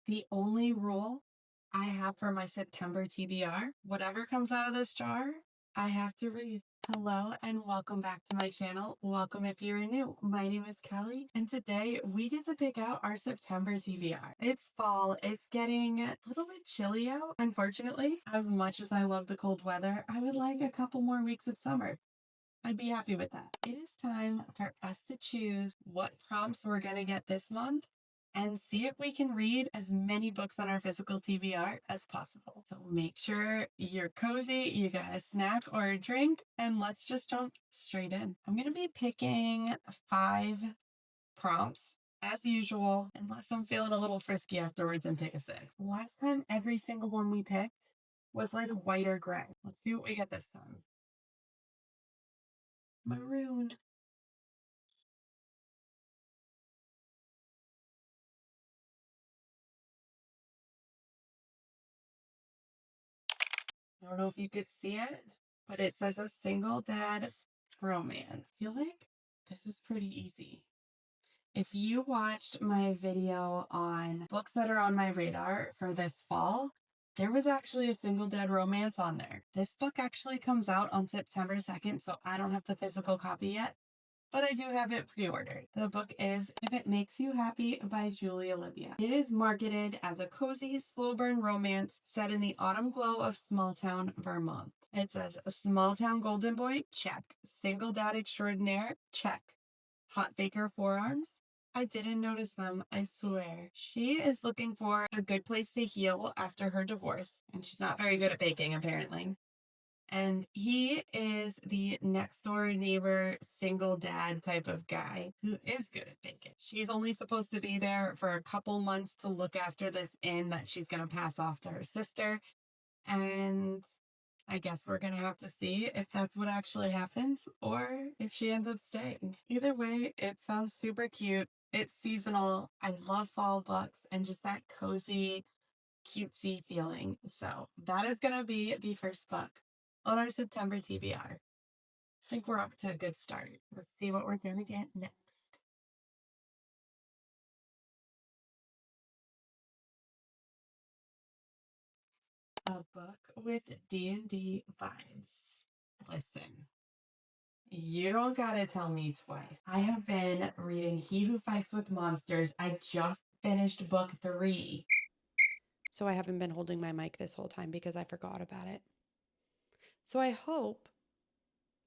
The only rule I have for my September TBR, whatever comes out of this jar, I have to read. Hello and welcome back to my channel. Welcome if you're new. My name is Kelly and today we get to pick out our September TBR. It's fall. It's getting a little bit chilly out. Unfortunately, as much as I love the cold weather, I would like a couple more weeks of summer. I'd be happy with that. It is time for us to choose what prompts we're going to get this month and see if we can read as many books on our physical TBR as possible. So make sure you're cozy, you got a snack or a drink, and let's just jump straight in. I'm going to be picking 5 prompts as usual, unless I'm feeling a little frisky afterwards and pick a 6. Last time, every single one we picked was like white or gray. Let's see what we get this time. Maroon. I don't know if you could see it, but it says a single dad romance. I feel like this is pretty easy. If you watched my video on books that are on my radar for this fall, there was actually a single dad romance on there. This book actually comes out on September 2nd, so I don't have the physical copy yet, but I do have it pre-ordered. The book is If It Makes You Happy by Julie Olivia. It is marketed as a cozy, slow burn romance set in the autumn glow of small town Vermont. It says a small town golden boy, check. Single dad extraordinaire, check. Hot baker forearms. I didn't notice them, I swear. She is looking for a good place to heal after her divorce, and she's not very good at baking, apparently. And he is the next door neighbor, single dad type of guy who is good at baking. She's only supposed to be there for a couple months to look after this inn that she's going to pass off to her sister. And I guess we're going to have to see if that's what actually happens or if she ends up staying. Either way, it sounds super cute. It's seasonal. I love fall books and just that cozy, cutesy feeling. So that is going to be the first book on our September TBR. I think we're off to a good start. Let's see what we're going to get next. A book with D&D vibes. Listen, you don't gotta tell me twice. I have been reading He Who Fights with Monsters. I just finished book 3. So I haven't been holding my mic this whole time because I forgot about it. So I hope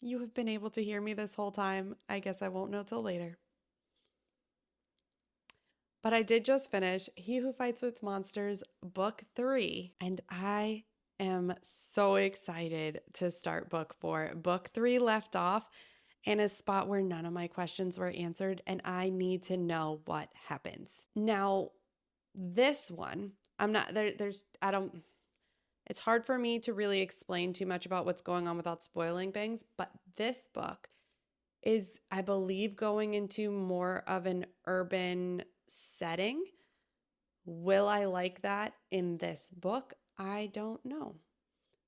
you have been able to hear me this whole time. I guess I won't know till later. But I did just finish He Who Fights with Monsters, book 3, and I am so excited to start book 4. Book 3 left off in a spot where none of my questions were answered, and I need to know what happens. Now, this one, it's hard for me to really explain too much about what's going on without spoiling things, but this book is, I believe, going into more of an urban setting. Will I like that in this book? I don't know.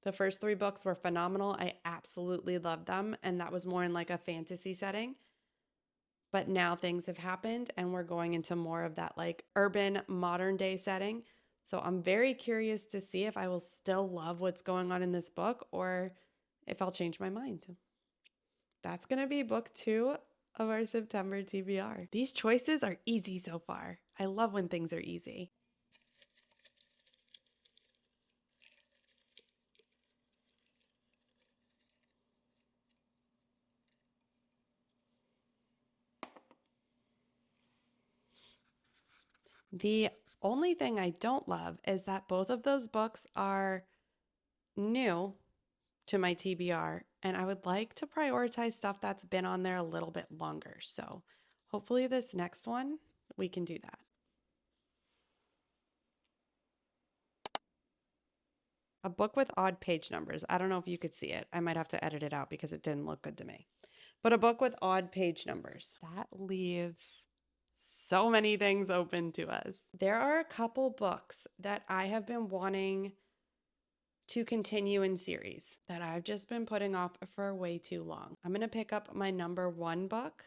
The first 3 books were phenomenal. I absolutely loved them, and that was more in like a fantasy setting. But now things have happened and we're going into more of that like urban modern day setting. So I'm very curious to see if I will still love what's going on in this book or if I'll change my mind. That's going to be book 2 of our September TBR. These choices are easy so far. I love when things are easy. The only thing I don't love is that both of those books are new to my TBR, and I would like to prioritize stuff that's been on there a little bit longer. So hopefully this next one, we can do that. A book with odd page numbers. I don't know if you could see it. I might have to edit it out because it didn't look good to me. But a book with odd page numbers. That leaves so many things open to us. There are a couple books that I have been wanting to continue in series that I've just been putting off for way too long. I'm going to pick up my number 1 book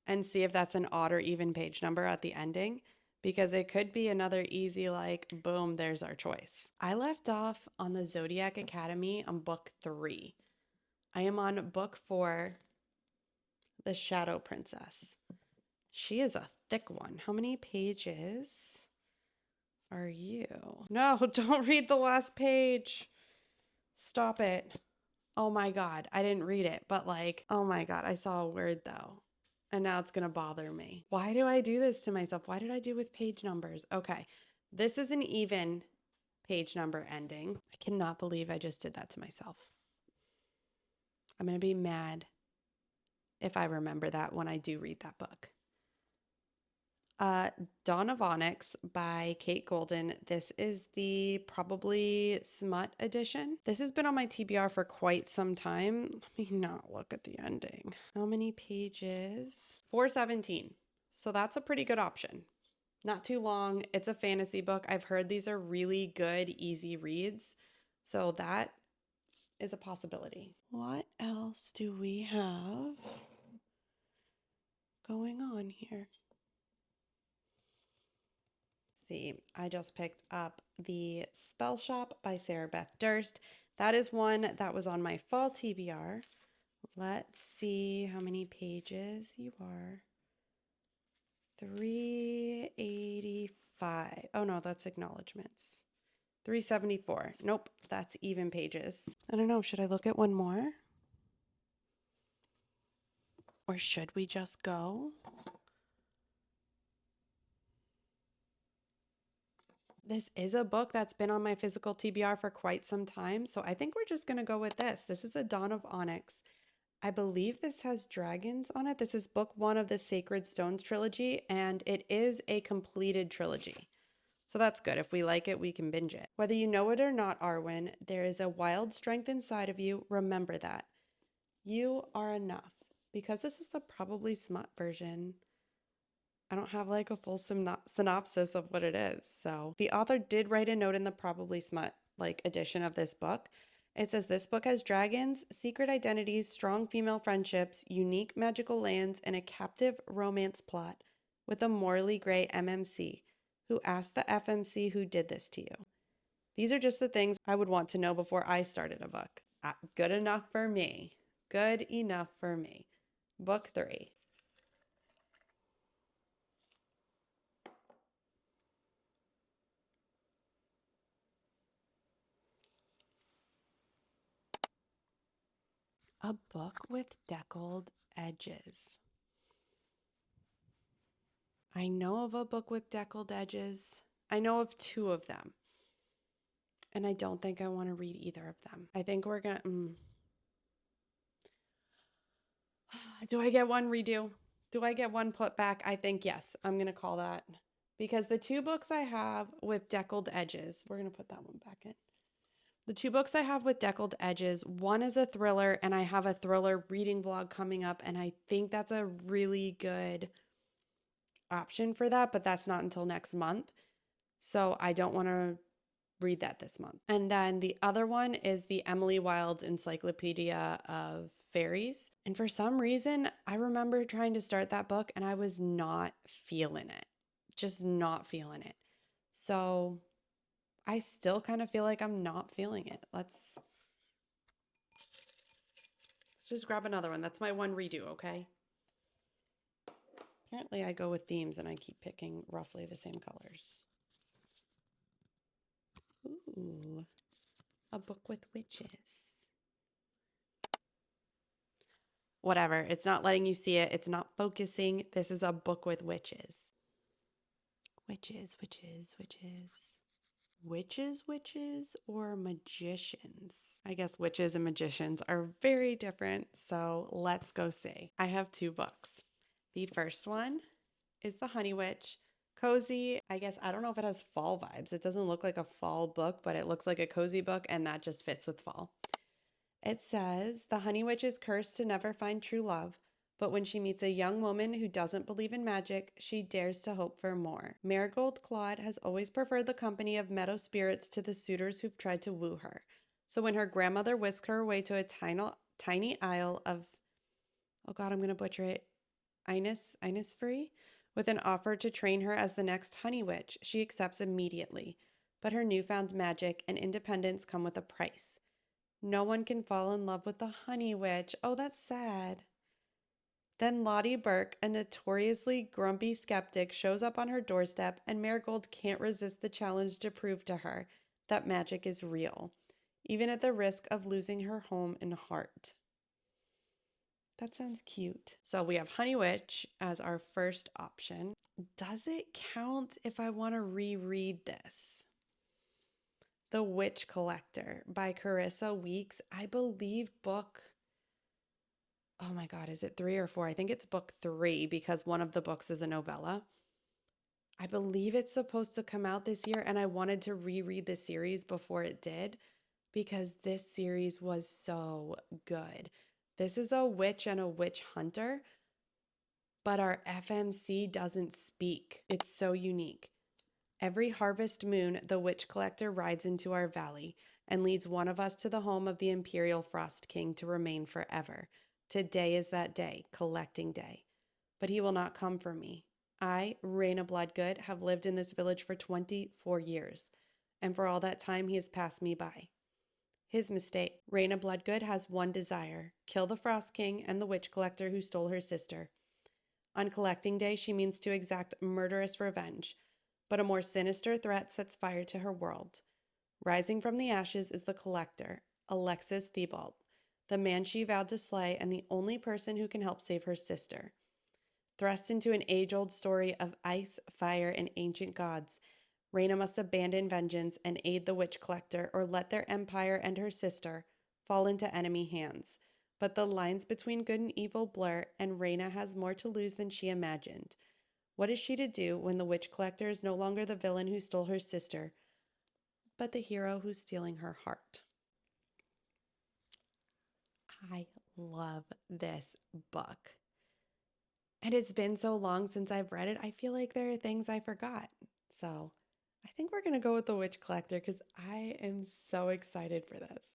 and see if that's an odd or even page number at the ending. because it could be another easy, like, boom, there's our choice. I left off on the Zodiac Academy on book 3. I am on book 4, The Shadow Princess. She is a thick one. How many pages are you? No, don't read the last page. Stop it. Oh my God, I didn't read it, but like, oh my God, I saw a word though. And now it's going to bother me. Why do I do this to myself? Why did I do with page numbers? Okay, this is an even page number ending. I cannot believe I just did that to myself. I'm going to be mad if I remember that when I do read that book. Dawn of Onyx by Kate Golden. This is the probably smut edition. This has been on my TBR for quite some time. Let me not look at the ending. How many pages? 417. So that's a pretty good option. Not too long. It's a fantasy book. I've heard these are really good, easy reads. So that is a possibility. What else do we have going on here? See, I just picked up The Spell Shop by Sarah Beth Durst. That is one that was on my fall TBR. Let's see how many pages you are. 385. Oh no, that's acknowledgments. 374. Nope, that's even pages. I don't know, should I look at one more? Or should we just go? This is a book that's been on my physical TBR for quite some time, so I think we're just going to go with this. This is a Dawn of Onyx. I believe this has dragons on it. This is book 1 of the Sacred Stones trilogy, and it is a completed trilogy. So that's good. If we like it, we can binge it. Whether you know it or not, Arwen, there is a wild strength inside of you. Remember that. You are enough. Because this is the probably smut version, I don't have like a full synopsis of what it is. So the author did write a note in the probably smut like edition of this book. It says this book has dragons, secret identities, strong female friendships, unique magical lands, and a captive romance plot with a morally gray MMC who asked the FMC who did this to you. These are just the things I would want to know before I started a book. Good enough for me. Good enough for me. Book 3. A book with deckled edges. I know of a book with deckled edges. I know of 2 of them. And I don't think I want to read either of them. I think we're going to... Do I get one redo? Do I get one put back? I think yes. I'm going to call that. Because the 2 books I have with deckled edges, we're going to put that one back in. The 2 books I have with deckled edges, one is a thriller, and I have a thriller reading vlog coming up, and I think that's a really good option for that, but that's not until next month. So I don't want to read that this month. And then the other one is the Emily Wilde's Encyclopedia of Fairies. And for some reason, I remember trying to start that book and I was not feeling it. Just not feeling it. So I still kind of feel like I'm not feeling it. Let's just grab another one. That's my one redo, okay? Apparently I go with themes and I keep picking roughly the same colors. Ooh, a book with witches. Whatever, it's not letting you see it. It's not focusing. This is a book with witches. Witches, witches, witches. Witches, witches, or magicians? I guess witches and magicians are very different, so let's go see. I have 2 books. The first one is The Honey Witch. Cozy. I guess, I don't know if it has fall vibes. It doesn't look like a fall book, but it looks like a cozy book, and that just fits with fall. It says, the Honey Witch is cursed to never find true love, but when she meets a young woman who doesn't believe in magic, she dares to hope for more. Marigold Claude has always preferred the company of meadow spirits to the suitors who've tried to woo her. So when her grandmother whisked her away to a tiny isle of, oh God, I'm going to butcher it, Innisfree, With an offer to train her as the next honey witch, she accepts immediately. But her newfound magic and independence come with a price. No one can fall in love with the honey witch. Oh, that's sad. Then Lottie Burke, a notoriously grumpy skeptic, shows up on her doorstep, and Marigold can't resist the challenge to prove to her that magic is real, even at the risk of losing her home and heart. That sounds cute. So we have Honey Witch as our first option. Does it count if I want to reread this? The Witch Collector by Carissa Weeks. I believe book, oh my God, is it 3 or 4? I think it's book 3 because one of the books is a novella. I believe it's supposed to come out this year, and I wanted to reread the series before it did because this series was so good. This is a witch and a witch hunter, but our FMC doesn't speak. It's so unique. Every harvest moon, the witch collector rides into our valley and leads one of us to the home of the Imperial Frost King to remain forever. Today is that day, collecting day. But he will not come for me. I, Raina Bloodgood, have lived in this village for 24 years, and for all that time he has passed me by. His mistake. Raina Bloodgood has one desire: kill the Frost King and the witch collector who stole her sister. On collecting day, she means to exact murderous revenge, but a more sinister threat sets fire to her world. Rising from the ashes is the collector, Alexis Thibault, the man she vowed to slay and the only person who can help save her sister. Thrust into an age-old story of ice, fire, and ancient gods, Raina must abandon vengeance and aid the witch collector, or let their empire and her sister fall into enemy hands. But the lines between good and evil blur, and Raina has more to lose than she imagined. What is she to do when the witch collector is no longer the villain who stole her sister, but the hero who's stealing her heart? I love this book. And it's been so long since I've read it, I feel like there are things I forgot. So I think we're going to go with The Witch Collector because I am so excited for this.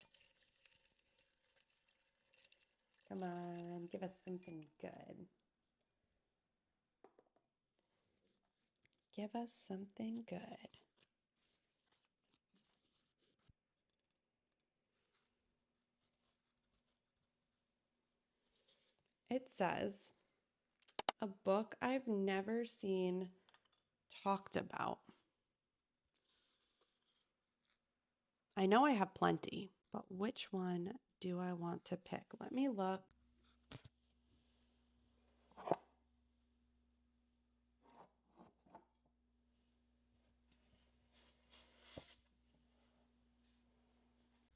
Come on, give us something good. Give us something good. It says, a book I've never seen talked about. I know I have plenty, but which one do I want to pick? Let me look.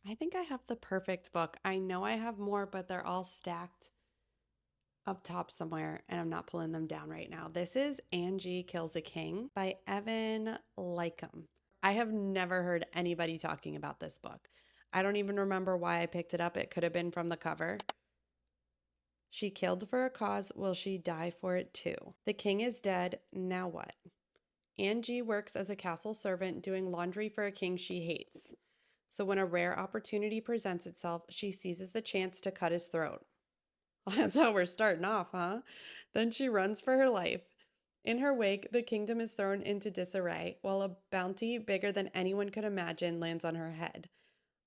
I think I have the perfect book. I know I have more, but they're all stacked up top somewhere, and I'm not pulling them down right now. This is Angie Kills a King by Evan Lycum. I have never heard anybody talking about this book. I don't even remember why I picked it up. It could have been from the cover. She killed for a cause. Will she die for it too? The king is dead. Now what? Angie works as a castle servant doing laundry for a king she hates. So when a rare opportunity presents itself, she seizes the chance to cut his throat. Well, that's how we're starting off, huh? Then she runs for her life. In her wake, the kingdom is thrown into disarray, while a bounty bigger than anyone could imagine lands on her head.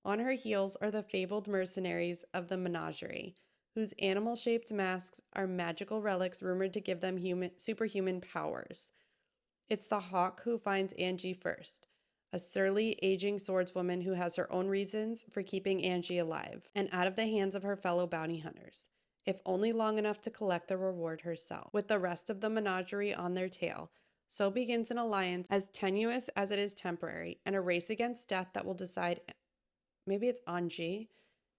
On her heels are the fabled mercenaries of the menagerie, whose animal-shaped masks are magical relics rumored to give them superhuman powers. It's the hawk who finds Angie first, a surly, aging swordswoman who has her own reasons for keeping Angie alive and out of the hands of her fellow bounty hunters, if only long enough to collect the reward herself. With the rest of the menagerie on their tail, so begins an alliance as tenuous as it is temporary, and a race against death that will decide, maybe it's Angie,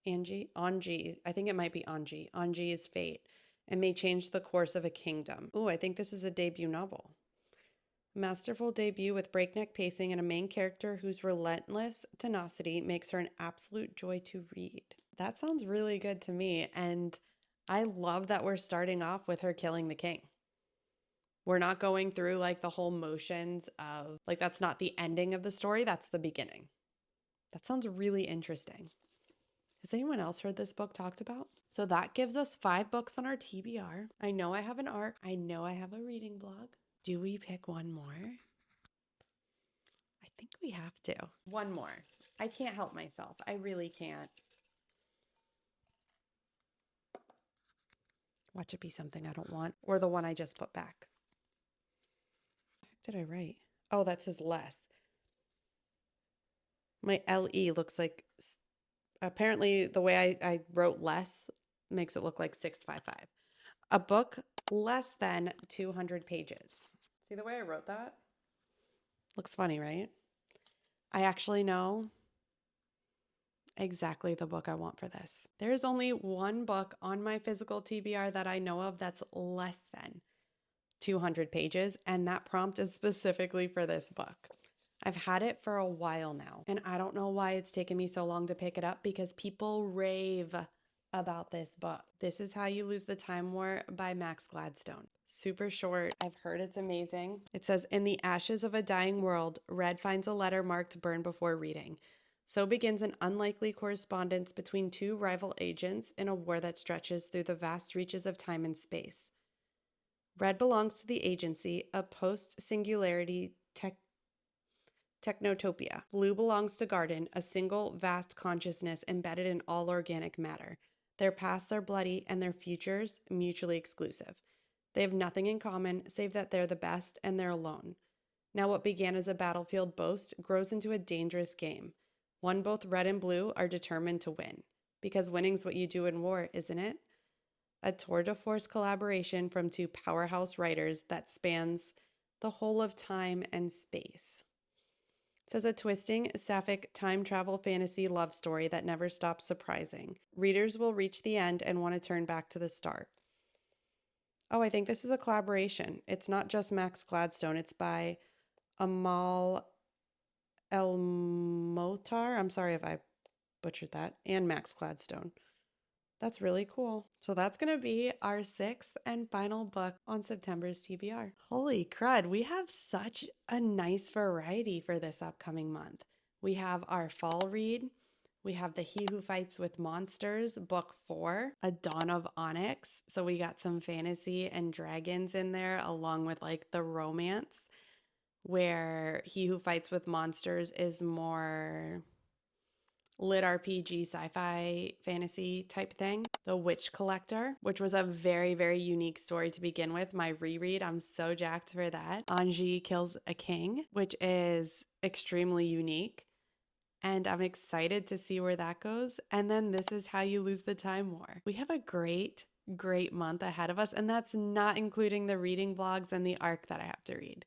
I think it might be Angie's fate, and may change the course of a kingdom. Ooh, I think this is a debut novel. Masterful debut with breakneck pacing and a main character whose relentless tenacity makes her an absolute joy to read. That sounds really good to me, and I love that we're starting off with her killing the king. We're not going through like the whole motions of, like, that's not the ending of the story, that's the beginning. That sounds really interesting. Has anyone else heard this book talked about? So that gives us 5 books on our TBR. I know I have an ARC. I know I have a reading blog. Do we pick one more? I think we have to. One more. I can't help myself. I really can't. Watch it be something I don't want, or the one I just put back. What the heck did I write? Oh, that says less. My LE looks like, apparently the way I wrote less makes it look like 655. A book less than 200 pages. See the way I wrote that? Looks funny, right? I actually know exactly the book I want for this. There is only one book on my physical TBR that I know of that's less than 200 pages, and that prompt is specifically for this book. I've had it for a while now, and I don't know why it's taken me so long to pick it up because people rave about this book. This is How You Lose the Time War by Max Gladstone. Super short. I've heard it's amazing. It says, in the ashes of a dying world, Red finds a letter marked burn before reading. So begins an unlikely correspondence between two rival agents in a war that stretches through the vast reaches of time and space. Red belongs to the agency, a post-singularity technotopia. Blue belongs to Garden, a single vast consciousness embedded in all organic matter. Their pasts are bloody and their futures mutually exclusive. They have nothing in common save that they're the best and they're alone. Now what began as a battlefield boast grows into a dangerous game. One both red and blue are determined to win. Because winning's what you do in war, isn't it? A tour de force collaboration from two powerhouse writers that spans the whole of time and space. It says a twisting, sapphic time travel fantasy love story that never stops surprising. Readers will reach the end and want to turn back to the start. Oh, I think this is a collaboration. It's not just Max Gladstone. It's by Amal El-Motar. I'm sorry if I butchered that. And Max Gladstone. That's really cool. So that's going to be our sixth and final book on September's TBR. Holy crud, we have such a nice variety for this upcoming month. We have our fall read. We have The He Who Fights with Monsters, book 4, A Dawn of Onyx. So we got some fantasy and dragons in there, along with like the romance, where He Who Fights with Monsters is more lit RPG, sci-fi, fantasy type thing. The Witch Collector, which was a very, very unique story to begin with. My reread, I'm so jacked for that. Angie Kills a King, which is extremely unique. And I'm excited to see where that goes. And then This Is How You Lose the Time War. We have a great, great month ahead of us. And that's not including the reading vlogs and the arc that I have to read.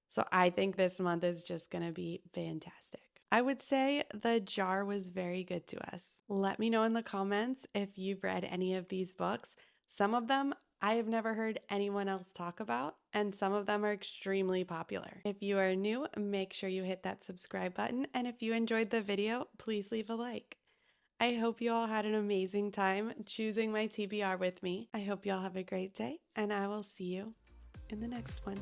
So I think this month is just going to be fantastic. I would say the jar was very good to us. Let me know in the comments if you've read any of these books. Some of them I have never heard anyone else talk about, and some of them are extremely popular. If you are new, make sure you hit that subscribe button, and if you enjoyed the video, please leave a like. I hope you all had an amazing time choosing my TBR with me. I hope you all have a great day, and I will see you in the next one.